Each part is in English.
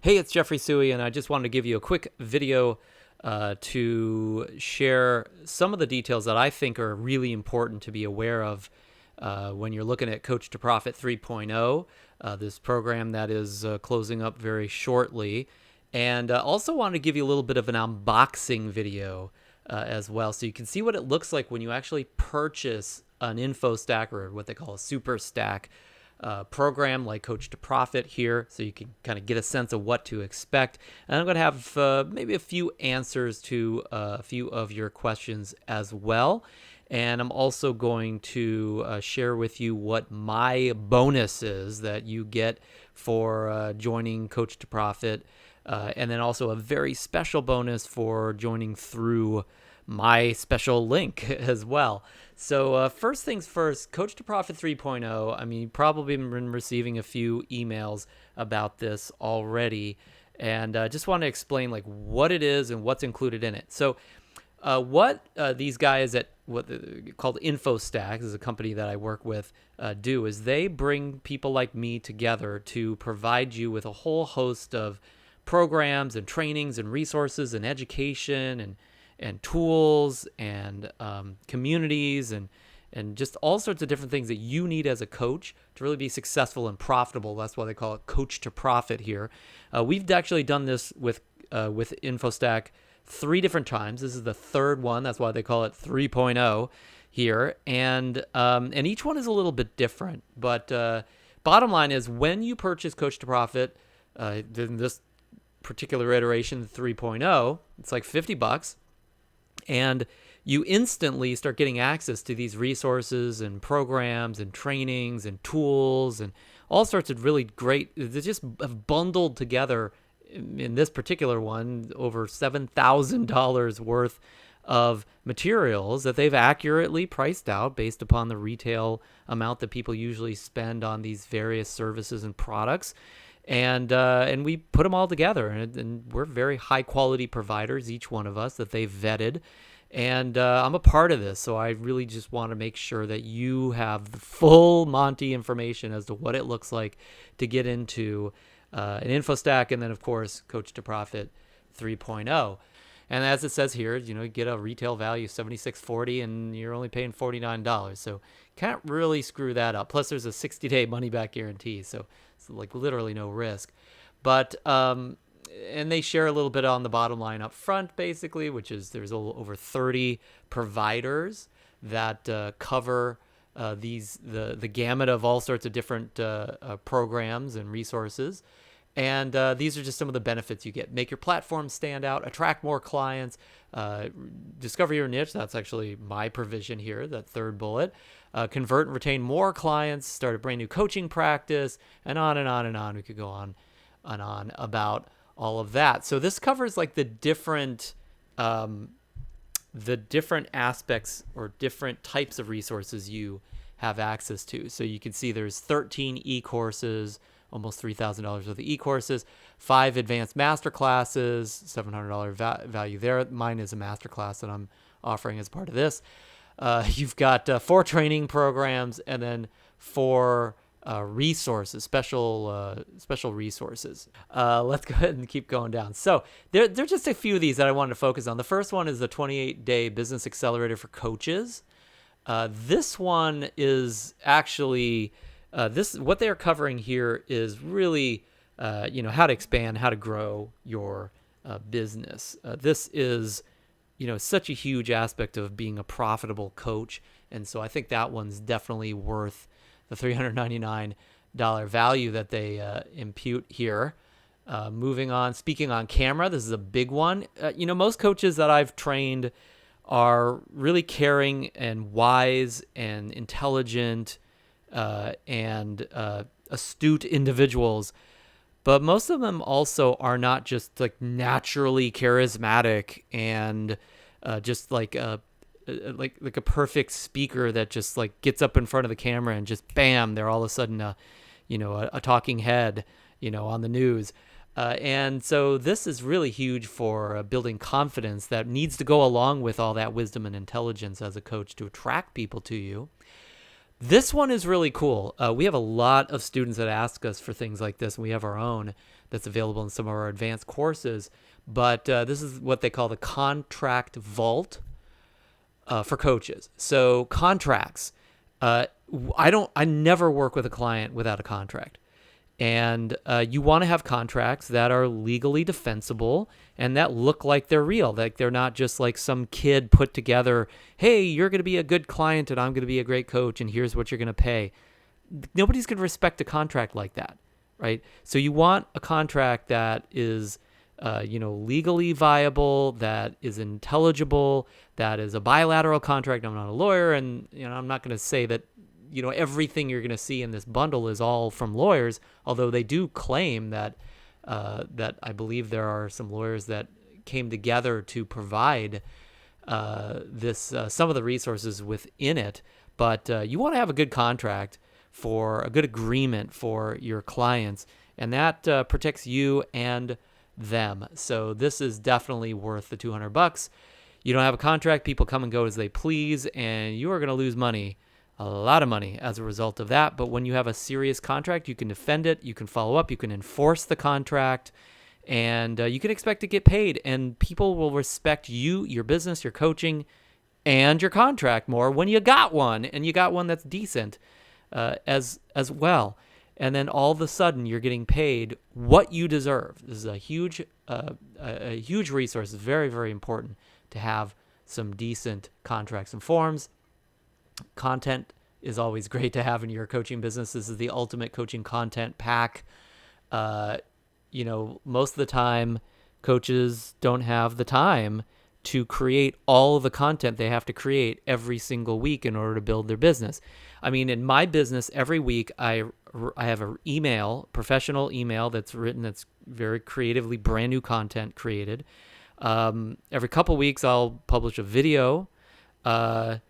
Hey, it's Jeffrey Suey, and I just wanted to give you a quick video to share some of the details that I think are really important to be aware of when you're looking at Coach to Profit 3.0, this program that is closing up very shortly. And also wanted to give you a little bit of an unboxing video as well, so you can see what it looks like when you actually purchase an Infostack, or what they call a SUPERSTACK program like Coach to Profit here, so you can kind of get a sense of what to expect. And I'm going to have maybe a few answers to a few of your questions as well. And I'm also going to share with you what my bonus is that you get for joining Coach to Profit, and then also a very special bonus for joining through my special link as well. So first things first, Coach to Profit 3.0. I mean, you've probably been receiving a few emails about this already, and just want to explain like what it is and what's included in it. So what these guys at what called Infostack, this is a company that I work with, do is they bring people like me together to provide you with a whole host of programs and trainings and resources and education and tools and communities and just all sorts of different things that you need as a coach to really be successful and profitable. That's why they call it Coach to Profit here. We've actually done this with Infostack 3 different times. This is the third one. That's why they call it 3.0 here. And each one is a little bit different. But bottom line is, when you purchase Coach to Profit, in this particular iteration, 3.0, it's like $50. And you instantly start getting access to these resources and programs and trainings and tools and all sorts of really great, they just have bundled together in this particular one over $7,000 worth of materials that they've accurately priced out based upon the retail amount that people usually spend on these various services and products. And we put them all together, and we're very high quality providers, each one of us, that they've vetted. And I'm a part of this, so I really just want to make sure that you have the full Monty information as to what it looks like to get into an Infostack, and then of course Coach to Profit 3.0. And as it says here, you get a retail value of $76.40, and you're only paying $49. So can't really screw that up. Plus, there's a 60-day money-back guarantee, so it's like literally no risk. But and they share a little bit on the bottom line up front, basically, which is there's over 30 providers that cover the gamut of all sorts of different programs and resources. And these are just some of the benefits you get. Make your platform stand out, attract more clients, discover your niche. That's actually my provision here, that third bullet. Convert and retain more clients, start a brand new coaching practice, and on and on and on. We could go on and on about all of that. So this covers like the different aspects or different types of resources you have access to. So you can see there's 13 e-courses, almost $3,000 worth of e-courses, 5 advanced masterclasses, $700 value there. Mine is a masterclass that I'm offering as part of this. You've got 4 training programs, and then 4 resources, special resources. Let's go ahead and keep going down. So there are just a few of these that I wanted to focus on. The first one is the 28-day business accelerator for coaches. This one is actually what they're covering here is really how to expand, how to grow your business. This is such a huge aspect of being a profitable coach, and so I think that one's definitely worth the $399 value that they impute here. Moving on, speaking on camera, this is a big one. Most coaches that I've trained are really caring and wise and intelligent and astute individuals, but most of them also are not just like naturally charismatic and just like a perfect speaker that just like gets up in front of the camera and just bam, they're all of a sudden a talking head on the news. And so this is really huge for building confidence that needs to go along with all that wisdom and intelligence as a coach to attract people to you. This one is really cool. We have a lot of students that ask us for things like this, and we have our own that's available in some of our advanced courses. But this is what they call the contract vault for coaches. So contracts, I never work with a client without a contract. And you want to have contracts that are legally defensible and that look like they're real, like they're not just like some kid put together, hey, you're going to be a good client and I'm going to be a great coach and here's what you're going to pay. Nobody's going to respect a contract like that, right? So you want a contract that is legally viable, that is intelligible, that is a bilateral contract. I'm not a lawyer, and I'm not going to say that everything you're going to see in this bundle is all from lawyers, although they do claim that I believe there are some lawyers that came together to provide some of the resources within it. But you want to have a good contract for a good agreement for your clients, and that protects you and them. So this is definitely worth the $200. You don't have a contract, people come and go as they please, and you are going to lose money, a lot of money as a result of that. But when you have a serious contract, you can defend it, you can follow up, you can enforce the contract, and you can expect to get paid. And people will respect you, your business, your coaching, and your contract more when you got one, and you got one that's decent as well. And then all of a sudden, you're getting paid what you deserve. This is a huge resource. It's very, very important to have some decent contracts and forms. Content is always great to have in your coaching business. This is the ultimate coaching content pack. Most of the time, coaches don't have the time to create all of the content they have to create every single week in order to build their business. I mean, in my business, every week I have an email, professional email that's written, that's very creatively brand new content created. Every couple weeks, I'll publish a video that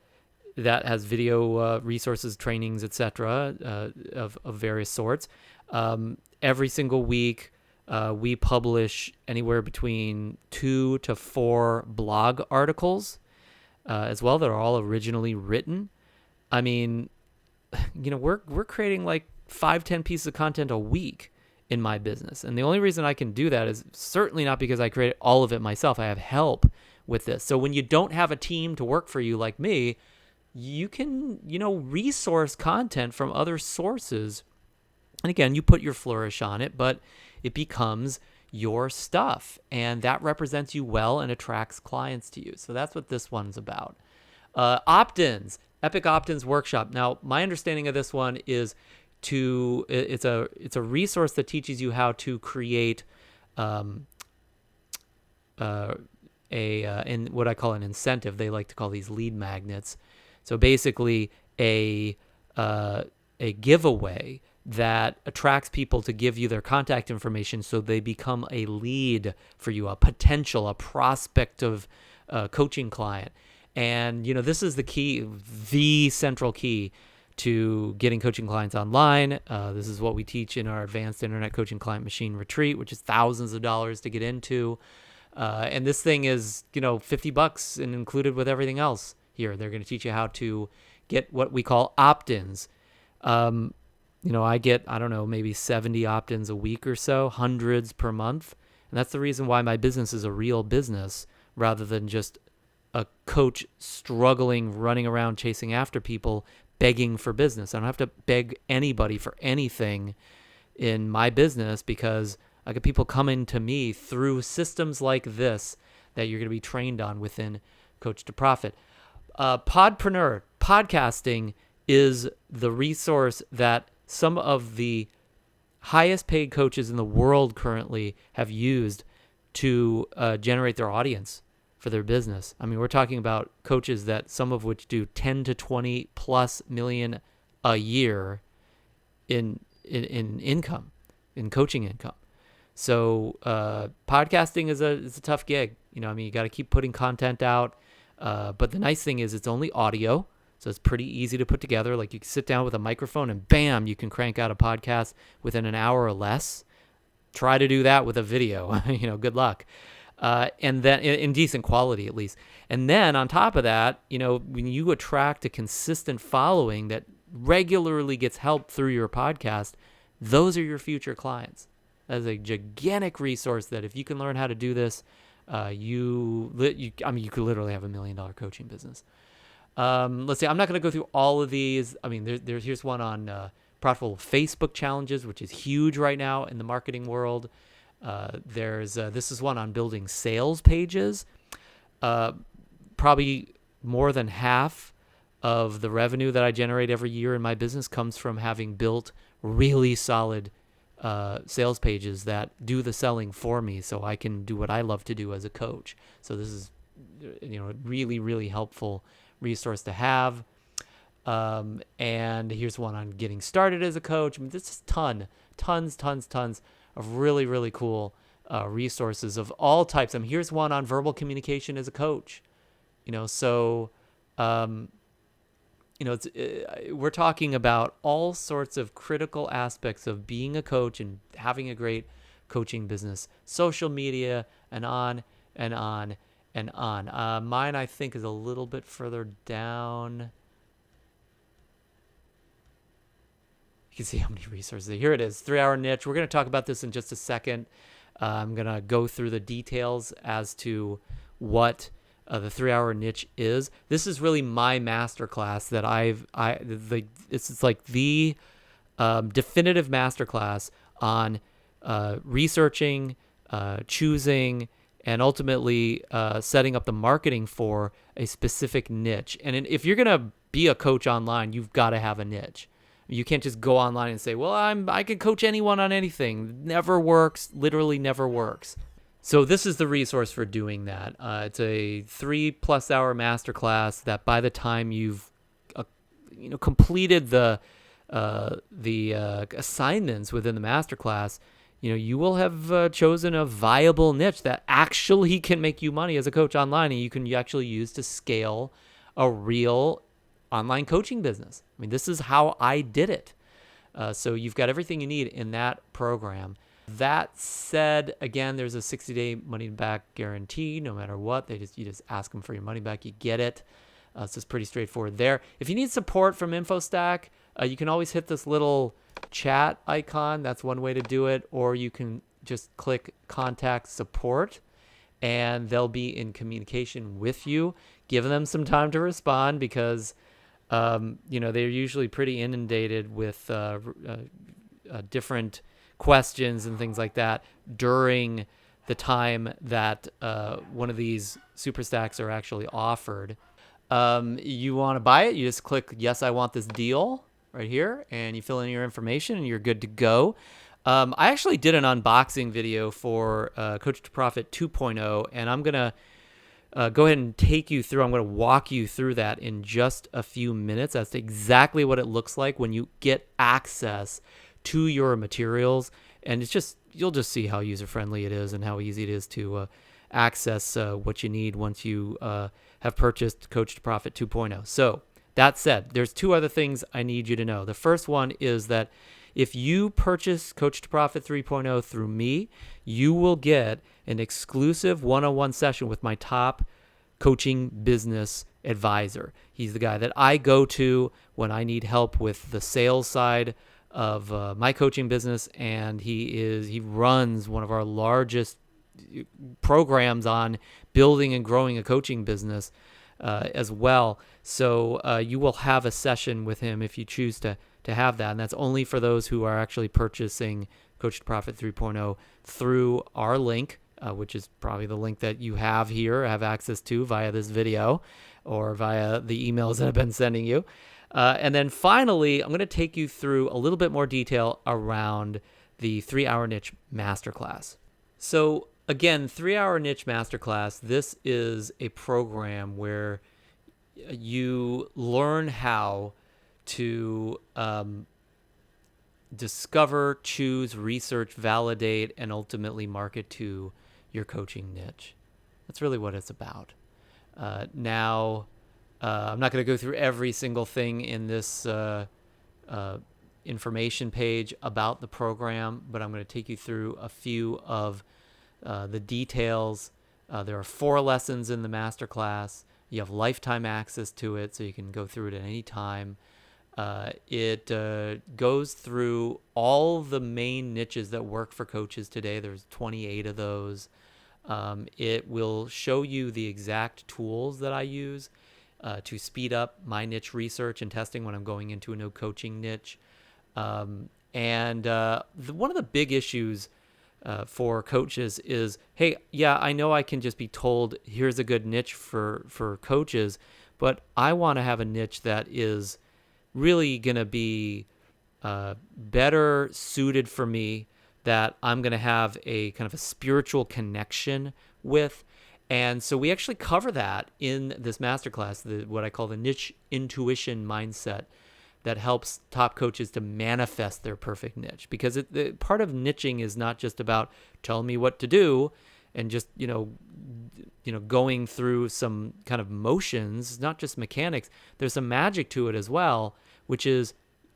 has video resources, trainings, etc., of various sorts. Every single week, we publish anywhere between 2 to 4 blog articles as well that are all originally written. I mean, we're creating like 5-10 pieces of content a week in my business. And the only reason I can do that is certainly not because I create all of it myself. I have help with this. So when you don't have a team to work for you like me, you can, resource content from other sources. And again, you put your flourish on it, but it becomes your stuff. And that represents you well and attracts clients to you. So that's what this one's about. Opt-ins, Epic Opt-ins Workshop. Now, my understanding of this one is it's a resource that teaches you how to create in what I call an incentive. They like to call these lead magnets. So basically a giveaway that attracts people to give you their contact information so they become a lead for you, a prospective coaching client. And, this is the central key to getting coaching clients online. This is what we teach in our Advanced Internet Coaching Client Machine Retreat, which is thousands of dollars to get into. And this thing is, $50 and included with everything else here. They're going to teach you how to get what we call opt-ins. I get, maybe 70 opt-ins a week or so, hundreds per month. And that's the reason why my business is a real business rather than just a coach struggling, running around chasing after people, begging for business. I don't have to beg anybody for anything in my business because I get people coming to me through systems like this that you're going to be trained on within Coach to Profit. Podpreneur, podcasting is the resource that some of the highest paid coaches in the world currently have used to generate their audience for their business. I mean, we're talking about coaches that some of which do 10 to 20 plus million a year in income, in coaching income. So podcasting is a tough gig. You got to keep putting content out. But the nice thing is it's only audio. So it's pretty easy to put together. Like you can sit down with a microphone and bam, you can crank out a podcast within an hour or less. Try to do that with a video, good luck. And then in decent quality at least. And then on top of that, when you attract a consistent following that regularly gets help through your podcast, those are your future clients. That is a gigantic resource that if you can learn how to do this, you could literally have $1 million coaching business. Let's see. I'm not going to go through all of these. I mean, here's one on profitable Facebook challenges, which is huge right now in the marketing world. This is one on building sales pages. Probably more than half of the revenue that I generate every year in my business comes from having built really solid sales pages that do the selling for me, so I can do what I love to do as a coach. So this is, a really, really helpful resource to have. And here's one on getting started as a coach. I mean, this is tons of really, really cool resources of all types. I mean, here's one on verbal communication as a coach. We're talking about all sorts of critical aspects of being a coach and having a great coaching business, social media, and on and on and on. Mine, I think, is a little bit further down. You can see how many resources. Here it is, 3-Hour Niche. We're going to talk about this in just a second. I'm going to go through the details as to what the 3-Hour Niche is. This is really my masterclass that it's like the definitive masterclass on researching, choosing, and ultimately setting up the marketing for a specific niche. And if you're going to be a coach online, you've got to have a niche. You can't just go online and say, well, I can coach anyone on anything. Never works, literally never works. So this is the resource for doing that. It's a 3+ hour masterclass that by the time you've completed the assignments within the masterclass, you will have chosen a viable niche that actually can make you money as a coach online, and you can actually use to scale a real online coaching business. I mean, this is how I did it. So you've got everything you need in that program. That said, again, there's a 60-day money-back guarantee. No matter what, you just ask them for your money back, you get it. So it's pretty straightforward there. If you need support from Infostack, you can always hit this little chat icon. That's one way to do it. Or you can just click Contact Support, and they'll be in communication with you. Give them some time to respond because they're usually pretty inundated with different questions and things like that during the time that one of these super stacks are actually offered. You want to buy it, you just click yes, I want this deal right here, and you fill in your information and you're good to go. I actually did an unboxing video for Coach to Profit 2.0, and I'm going to go ahead and take you through. I'm going to walk you through that in just a few minutes. That's exactly what it looks like when you get access to your materials, and you'll just see how user-friendly it is and how easy it is to access what you need once you have purchased Coach to Profit 2.0. So that said, there's two other things I need you to know. The first one is that if you purchase Coach to Profit 3.0 through me, you will get an exclusive one-on-one session with my top coaching business advisor. He's the guy that I go to when I need help with the sales side of my coaching business, and he runs one of our largest programs on building and growing a coaching business as well. So you will have a session with him if you choose to have that, and that's only for those who are actually purchasing Coach to Profit 3.0 through our link, which is probably the link that you have access to via this video or via the emails that I've been sending you. And then finally, I'm going to take you through a little bit more detail around the 3-Hour Niche Masterclass. So again, 3-Hour Niche Masterclass, this is a program where you learn how to discover, choose, research, validate, and ultimately market to your coaching niche. That's really what it's about. Now, I'm not going to go through every single thing in this information page about the program, but I'm going to take you through a few of the details. There are 4 lessons in the masterclass. You have lifetime access to it, so you can go through it at any time. It goes through all the main niches that work for coaches today. There's 28 of those. It will show you the exact tools that I use to speed up my niche research and testing when I'm going into a new coaching niche. One of the big issues for coaches is, hey, yeah, I know I can just be told here's a good niche for coaches, but I want to have a niche that is really going to be better suited for me, that I'm going to have a kind of a spiritual connection with. And so we actually cover that in this masterclass, what I call the niche intuition mindset, that helps top coaches to manifest their perfect niche. Because part of niching is not just about telling me what to do and just, going through some kind of motions, not just mechanics. There's some magic to it as well, which is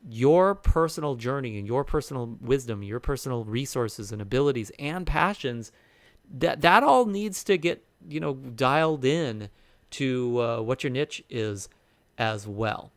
your personal journey and your personal wisdom, your personal resources and abilities and passions. That all needs to get, dialed in to what your niche is as well.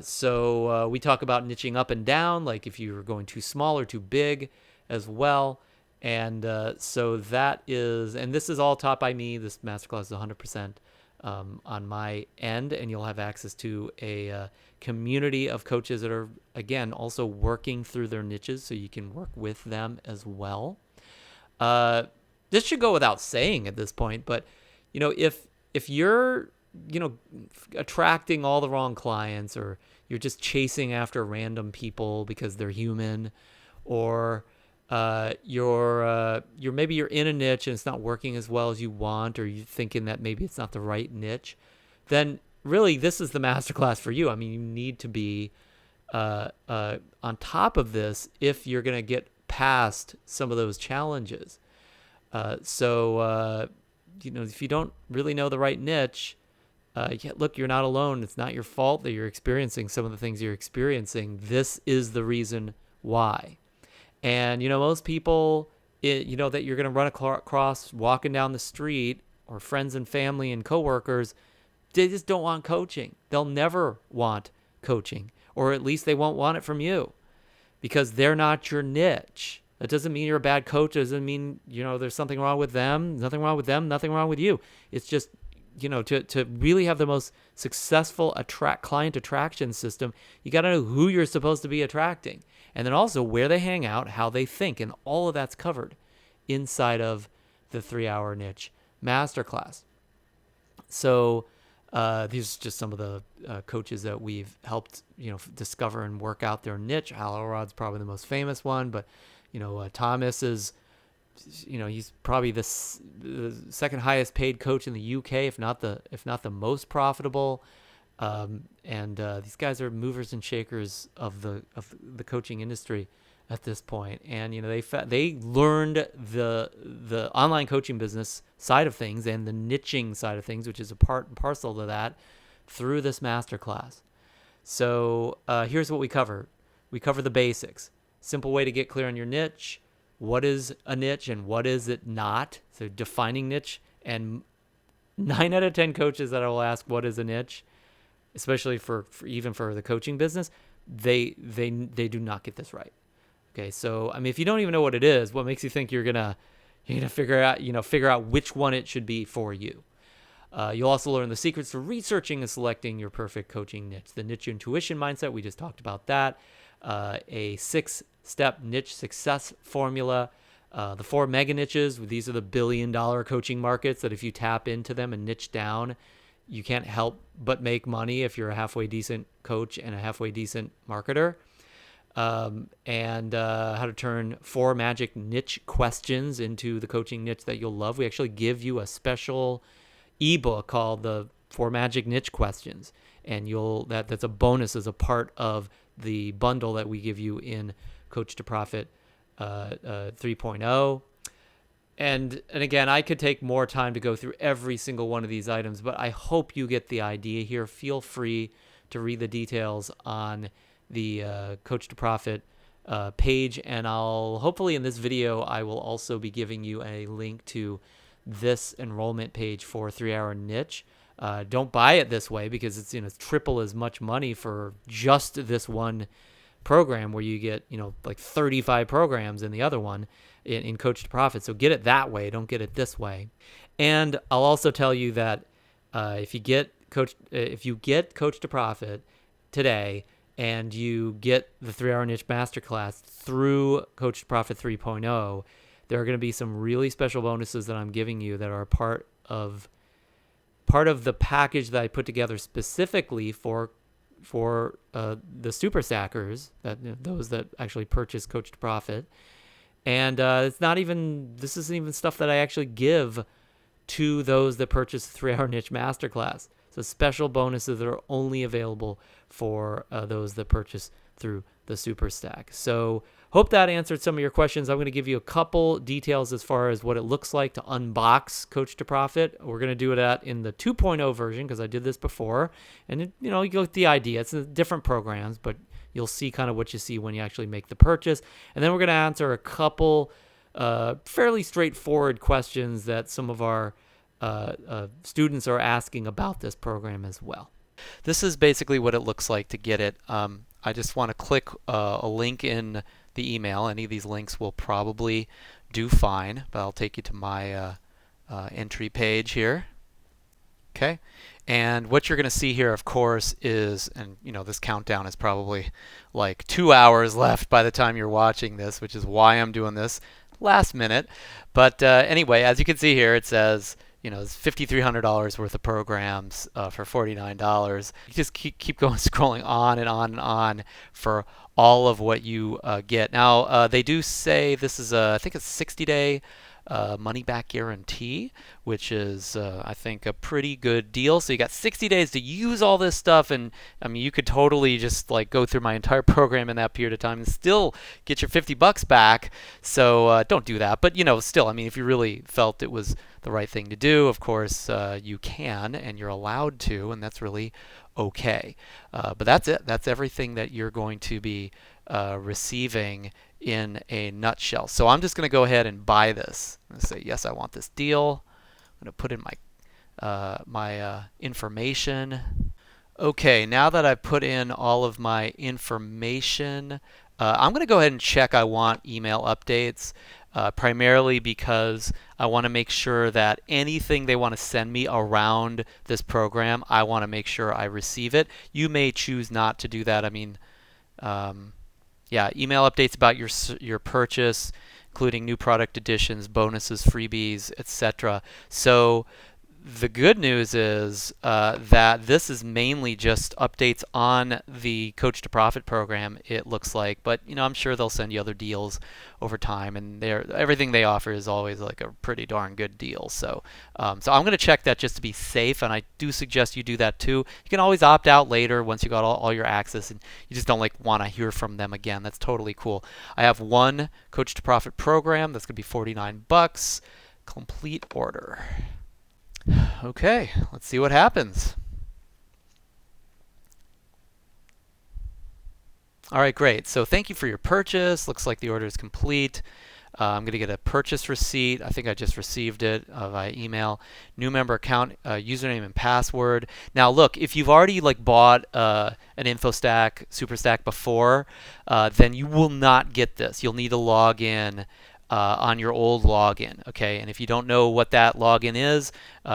So we talk about niching up and down, like if you're going too small or too big as well. And so that is, and this is all taught by me. This masterclass is 100% on my end, and you'll have access to a community of coaches that are, again, also working through their niches, so you can work with them as well. This should go without saying at this point, but if you're attracting all the wrong clients, or you're just chasing after random people because they're human, or maybe you're in a niche and it's not working as well as you want, or you're thinking that maybe it's not the right niche, then really this is the masterclass for you. I mean, you need to be on top of this if you're going to get past some of those challenges. So if you don't really know the right niche, look, you're not alone. It's not your fault that you're experiencing some of the things you're experiencing. This is the reason why. And, most people, that you're going to run across walking down the street, or friends and family and coworkers, they just don't want coaching. They'll never want coaching, or at least they won't want it from you, because they're not your niche. That doesn't mean you're a bad coach. It doesn't mean, there's something wrong with them. Nothing wrong with them. Nothing wrong with you. It's just, to really have the most successful client attraction system, you got to know who you're supposed to be attracting, and then also where they hang out, how they think, and all of that's covered inside of the 3-Hour Niche Masterclass. So these are just some of the coaches that we've helped, discover and work out their niche. Hal Elrod's probably the most famous one, but Thomas is, he's probably the second highest paid coach in the UK, if not the most profitable. These guys are movers and shakers of the coaching industry at this point. And they learned the online coaching business side of things and the niching side of things, which is a part and parcel to that, through this masterclass. So here's what we cover. We cover the basics. Simple way to get clear on your niche. What is a niche and what is it not? So defining niche. And 9 out of 10 coaches that I will ask what is a niche, especially for even for the coaching business, they do not get this right. Okay, so if you don't even know what it is, what makes you think you're gonna figure out which one it should be for you? You'll also learn the secrets to researching and selecting your perfect coaching niche. The niche intuition mindset, we just talked about that. A 6-step niche success formula. The 4 mega niches, these are the billion-dollar coaching markets that if you tap into them and niche down, you can't help but make money if you're a halfway decent coach and a halfway decent marketer. How to turn 4 magic niche questions into the coaching niche that you'll love. We actually give you a special ebook called the 4 magic niche questions, and that's a bonus as a part of the bundle that we give you in Coach to Profit 3.0. And again, I could take more time to go through every single one of these items, but I hope you get the idea here. Feel free to read the details on the Coach to Profit page, and hopefully in this video, I will also be giving you a link to this enrollment page for 3-Hour Niche. Don't buy it this way because it's triple as much money for just this one program, where you get like 35 programs in the other one in Coach to Profit. So get it that way. Don't get it this way. And I'll also tell you that if you get Coach to Profit today, and you get the 3-Hour Niche Masterclass through Coach to Profit 3.0, there are going to be some really special bonuses that I'm giving you that are part of the package that I put together specifically for the super stackers, those that actually purchase Coach to Profit. And this isn't even stuff that I actually give to those that purchase the 3-Hour Niche Masterclass. So special bonuses that are only available for those that purchase through the SuperStack. So hope that answered some of your questions. I'm going to give you a couple details as far as what it looks like to unbox Coach to Profit. We're going to do that in the 2.0 version because I did this before. And, you get the idea. It's different programs, but you'll see kind of what you see when you actually make the purchase. And then we're going to answer a couple fairly straightforward questions that some of our students are asking about this program as well. This is basically what it looks like to get it. I just want to click a link in the email. Any of these links will probably do fine, but I'll take you to my entry page here. Okay, and what you're going to see here, of course, is, and this countdown is probably like 2 hours left by the time you're watching this, which is why I'm doing this last minute. But anyway, as you can see here, it says it's $5,300 worth of programs for $49. You just keep going, scrolling on and on and on for all of what you get. Now, they do say this is I think it's 60-day money back guarantee, which is I think a pretty good deal. So you got 60 days to use all this stuff, and I mean you could totally just like go through my entire program in that period of time and still get your $50 back. So don't do that. But still, I mean, if you really felt it was the right thing to do, of course you can, and you're allowed to, and that's really okay. But that's it. That's everything that you're going to be receiving in a nutshell. So I'm just going to go ahead and buy this. I'm going to say, yes, I want this deal. I'm going to put in my information. Okay, now that I've put in all of my information, I'm going to go ahead and check I want email updates, primarily because I want to make sure that anything they want to send me around this program, I want to make sure I receive it. You may choose not to do that. I mean, yeah, email updates about your purchase, including new product additions, bonuses, freebies, etc. So the good news is that this is mainly just updates on the Coach to Profit program, it looks like. But I'm sure they'll send you other deals over time, and everything they offer is always like a pretty darn good deal. So so I'm going to check that just to be safe, and I do suggest you do that too. You can always opt out later once you got all your access, and you just don't want to hear from them again. That's totally cool. I have one Coach to Profit program that's going to be $49. Complete order. Okay, let's see what happens. All right, great. So thank you for your purchase. Looks like the order is complete. I'm going to get a purchase receipt. I think I just received it via email. New member account, username and password. Now look, if you've already bought an Infostack, SuperStack before, then you will not get this. You'll need to log in on your old login, okay? And if you don't know what that login is,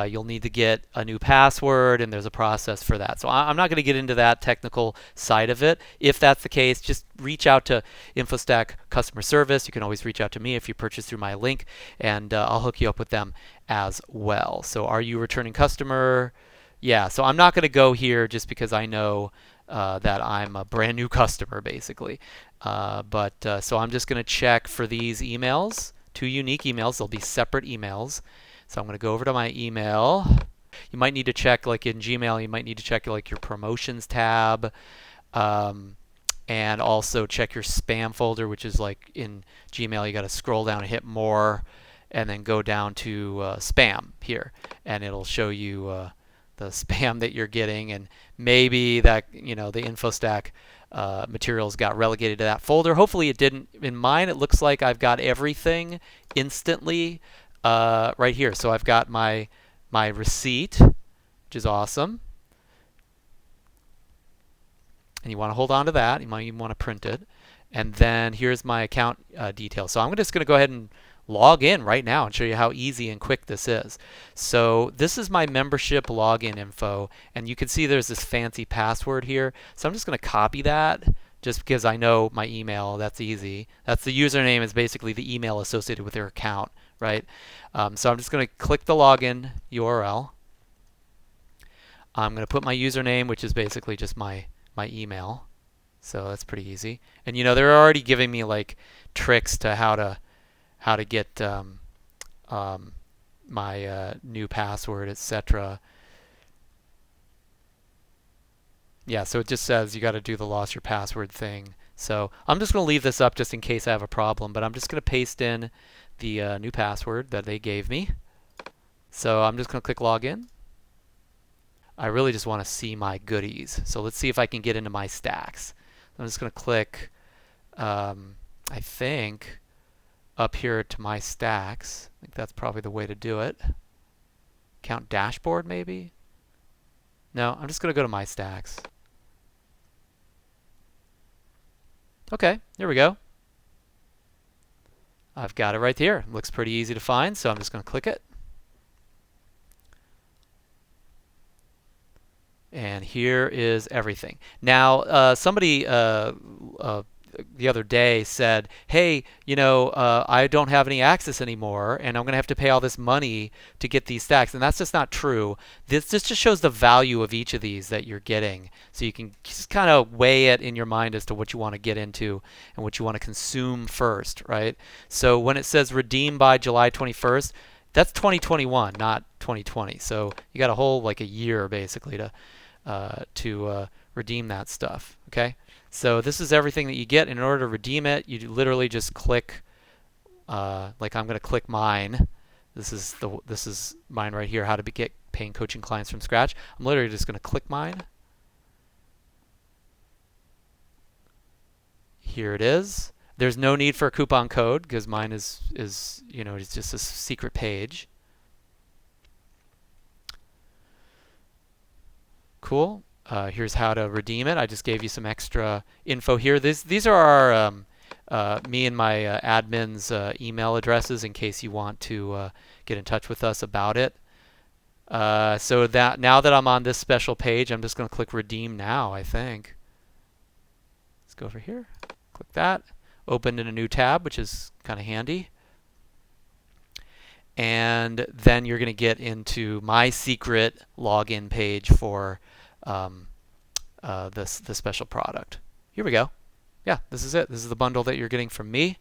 you'll need to get a new password, and there's a process for that. So I'm not going to get into that technical side of it. If that's the case, just reach out to Infostack customer service. You can always reach out to me if you purchase through my link, and I'll hook you up with them as well. So are you a returning customer? Yeah, so I'm not going to go here just because I know that I'm a brand new customer, basically. So I'm just going to check for these emails, 2 unique emails. They'll be separate emails. So I'm going to go over to my email. You might need to check, like in Gmail, you might need to check like your promotions tab, and also check your spam folder, which is like in Gmail, you got to scroll down and hit more, and then go down to spam here, and it'll show you the spam that you're getting, and maybe that the Infostack materials got relegated to that folder. Hopefully it didn't. In mine, it looks like I've got everything instantly right here. So I've got my receipt, which is awesome. And you want to hold on to that. You might even want to print it. And then here's my account details. So I'm just going to go ahead and log in right now and show you how easy and quick this is. So this is my membership login info, and you can see there's this fancy password here. So I'm just going to copy that just because I know my email. That's easy. That's the username, is basically the email associated with your account, right? So I'm just going to click the login URL. I'm going to put my username, which is basically just my email. So that's pretty easy. And they're already giving me like tricks to how to get my new password, etc. Yeah, so it just says you got to do the lost your password thing. So I'm just going to leave this up just in case I have a problem, but I'm just going to paste in the new password that they gave me. So I'm just going to click login. I really just want to see my goodies. So let's see if I can get into my stacks. I'm just going to click, I think, up here to my stacks. I think that's probably the way to do it. Account dashboard, maybe? No, I'm just going to go to my stacks. Okay, there we go. I've got it right here. It looks pretty easy to find, so I'm just going to click it. And here is everything. Now, somebody the other day said, hey, I don't have any access anymore, and I'm going to have to pay all this money to get these stacks. And that's just not true. This just shows the value of each of these that you're getting. So you can just kind of weigh it in your mind as to what you want to get into and what you want to consume first, right? So when it says redeem by July 21st, that's 2021, not 2020. So you got a whole like a year basically to redeem that stuff. Okay, so this is everything that you get. In order to redeem it, you literally just click. Like I'm going to click mine. This is mine right here. How to get paying coaching clients from scratch. I'm literally just going to click mine. Here it is. There's no need for a coupon code because mine is it's just a secret page. Cool. Here's how to redeem it. I just gave you some extra info here. These are our me and my admin's email addresses in case you want to get in touch with us about it. So that now that I'm on this special page, I'm just going to click redeem now, I think. Let's go over here. Click that. Open in a new tab, which is kind of handy. And then you're going to get into my secret login page for the special product. Here we go. Yeah, this is it. This is the bundle that you're getting from me.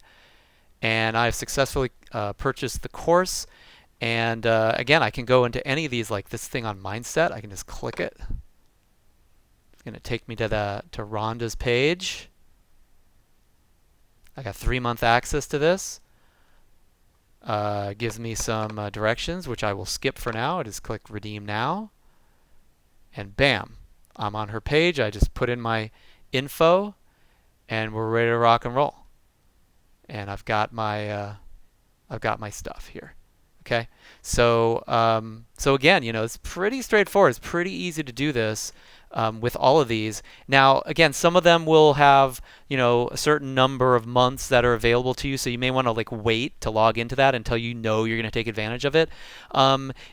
And I've successfully purchased the course. And again, I can go into any of these, like this thing on Mindset. I can just click it. It's going to take me to Rhonda's page. I got 3-month access to this. Gives me some directions, which I will skip for now. I just click redeem now. And bam, I'm on her page. I just put in my info, and we're ready to rock and roll. And I've got my stuff here. Okay, so again, it's pretty straightforward. It's pretty easy to do this with all of these. Now, again, some of them will have a certain number of months that are available to you, so you may want to like wait to log into that until you're going to take advantage of it.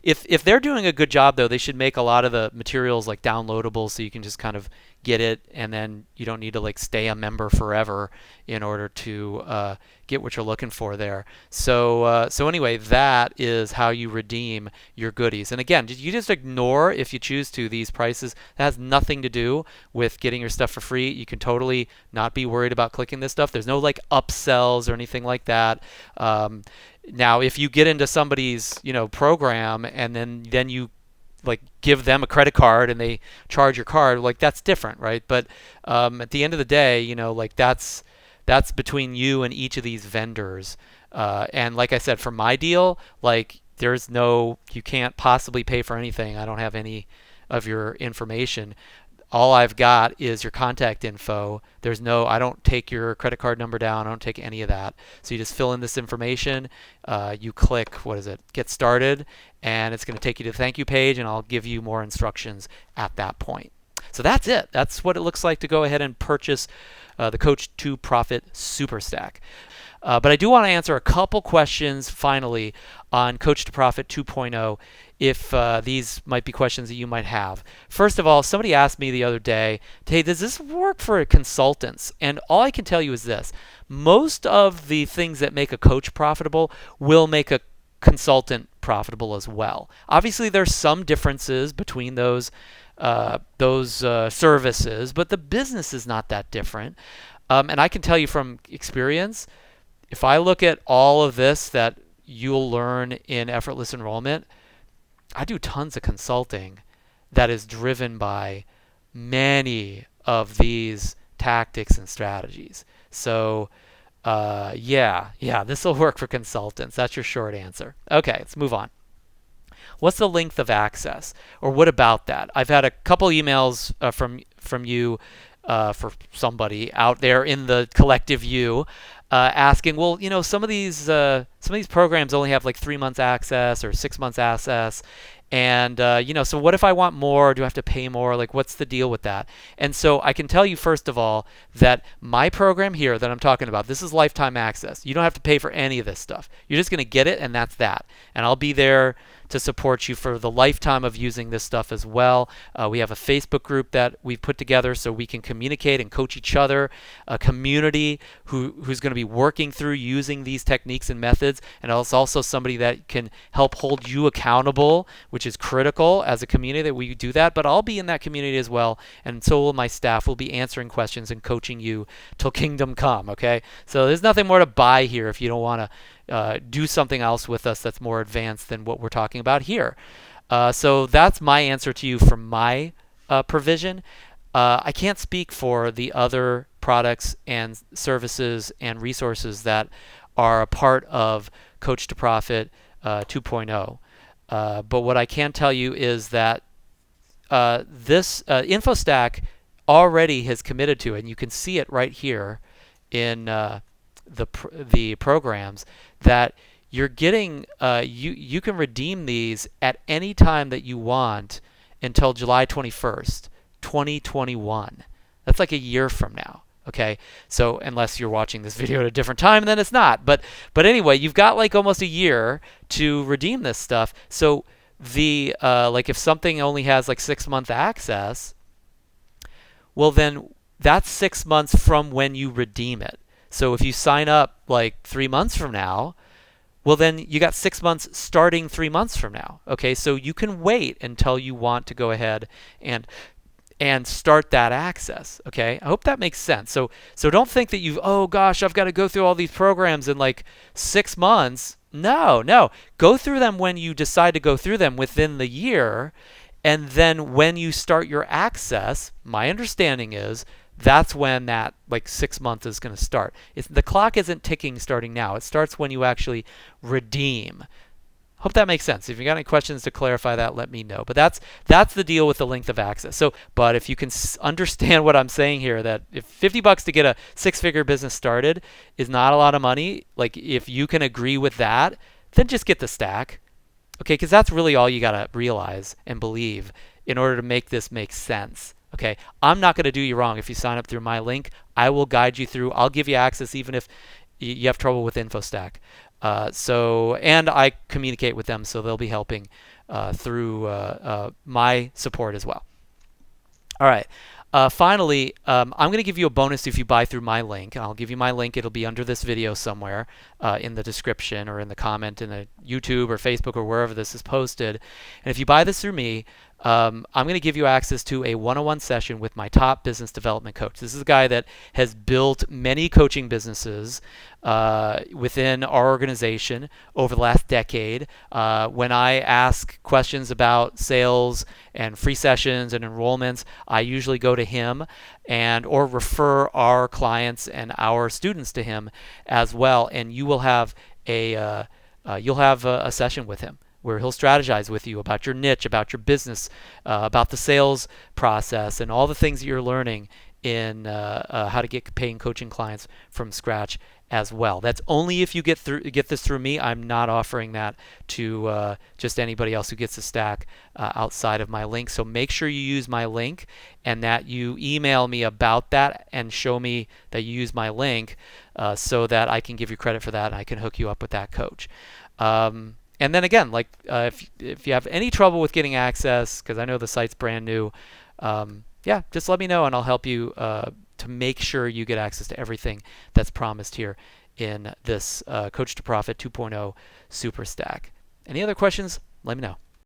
If they're doing a good job, though, they should make a lot of the materials like downloadable, so you can just kind of get it, and then you don't need to like stay a member forever in order to get what you're looking for there. So anyway, that is how you redeem your goodies. And again, you just ignore, if you choose to, these prices. That has nothing to do with getting your stuff for free. You can totally not be worried about clicking this stuff. There's no like upsells or anything like that. Now, if you get into somebody's program and then you like give them a credit card and they charge your card, like that's different, right? But at the end of the day, like that's between you and each of these vendors. And like I said, for my deal, like you can't possibly pay for anything. I don't have any of your information. all I've got is your contact info. I don't take your credit card number down. I don't take any of that. So you just fill in this information. You click, get started, and it's going to take you to the thank you page, and I'll give you more instructions at that point. So that's it. That's what it looks like to go ahead and purchase the Coach to Profit SuperStack. But I do want to answer a couple questions finally on Coach to Profit 2.0 if these might be questions that you might have. First of all, somebody asked me the other day, hey, does this work for consultants? And all I can tell you is this. Most of the things that make a coach profitable will make a consultant profitable as well. Obviously, there's some differences between those services, but the business is not that different. And I can tell you from experience, if I look at all of this that you'll learn in Effortless Enrollment, I do tons of consulting that is driven by many of these tactics and strategies. So yeah, this will work for consultants. That's your short answer. Okay, let's move on. What's the length of access? Or what about that? I've had a couple emails from you for somebody out there in the collective you asking, well, some of these programs only have like 3 months access or 6 months access, and so what if I want more? Do I have to pay more? Like, what's the deal with that? And so I can tell you first of all that my program here that I'm talking about, this is lifetime access. You don't have to pay for any of this stuff. You're just going to get it, and that's that. And I'll be there to support you for the lifetime of using this stuff as well. We have a Facebook group that we've put together so we can communicate and coach each other, a community who's going to be working through using these techniques and methods, and it's also somebody that can help hold you accountable, which is critical as a community that we do that. But I'll be in that community as well, and so will my staff. We'll be answering questions and coaching you till kingdom come, okay? So there's nothing more to buy here if you don't want to do something else with us that's more advanced than what we're talking about here. So that's my answer to you from my provision. I can't speak for the other products and services and resources that are a part of Coach to Profit 2.0. But what I can tell you is that this Infostack already has committed to it, and you can see it right here in the programs, that you're getting you can redeem these at any time that you want until July 21st, 2021. That's like a year from now. Okay, so unless you're watching this video at a different time, then it's not. But anyway, you've got like almost a year to redeem this stuff. So the like if something only has like 6 month access, well then that's 6 months from when you redeem it. So if you sign up like 3 months from now, well then you got 6 months starting 3 months from now. Okay, so you can wait until you want to go ahead and start that access. Okay, I hope that makes sense. So don't think that oh gosh, I've got to go through all these programs in like 6 months. No, go through them when you decide to go through them within the year, and then when you start your access, my understanding is that's when that like 6 months is going to start. The clock isn't ticking starting now. It starts when you actually redeem. Hope that makes sense. If you got any questions to clarify that, let me know. But that's the deal with the length of access. So, but if you can understand what I'm saying here, that if $50 to get a 6-figure business started is not a lot of money, like if you can agree with that, then just get the stack. Okay, because that's really all you got to realize and believe in order to make this make sense. Okay, I'm not going to do you wrong if you sign up through my link. I will guide you through. I'll give you access even if you have trouble with Infostack. And I communicate with them, so they'll be helping through my support as well. All right. Finally, I'm going to give you a bonus if you buy through my link. I'll give you my link. It'll be under this video somewhere in the description or in the comment in the YouTube or Facebook or wherever this is posted. And if you buy this through me, I'm going to give you access to a one-on-one session with my top business development coach. This is a guy that has built many coaching businesses within our organization over the last decade. When I ask questions about sales and free sessions and enrollments, I usually go to him or refer our clients and our students to him as well. And you will have a session with him. where he'll strategize with you about your niche, about your business, about the sales process, and all the things that you're learning in how to get paying coaching clients from scratch as well. That's only if you get this through me. I'm not offering that to just anybody else who gets the stack outside of my link. So make sure you use my link and that you email me about that and show me that you use my link so that I can give you credit for that and I can hook you up with that coach. And then again, like if you have any trouble with getting access, because I know the site's brand new, yeah, just let me know and I'll help you to make sure you get access to everything that's promised here in this Coach to Profit 2.0 Super Stack. Any other questions? Let me know.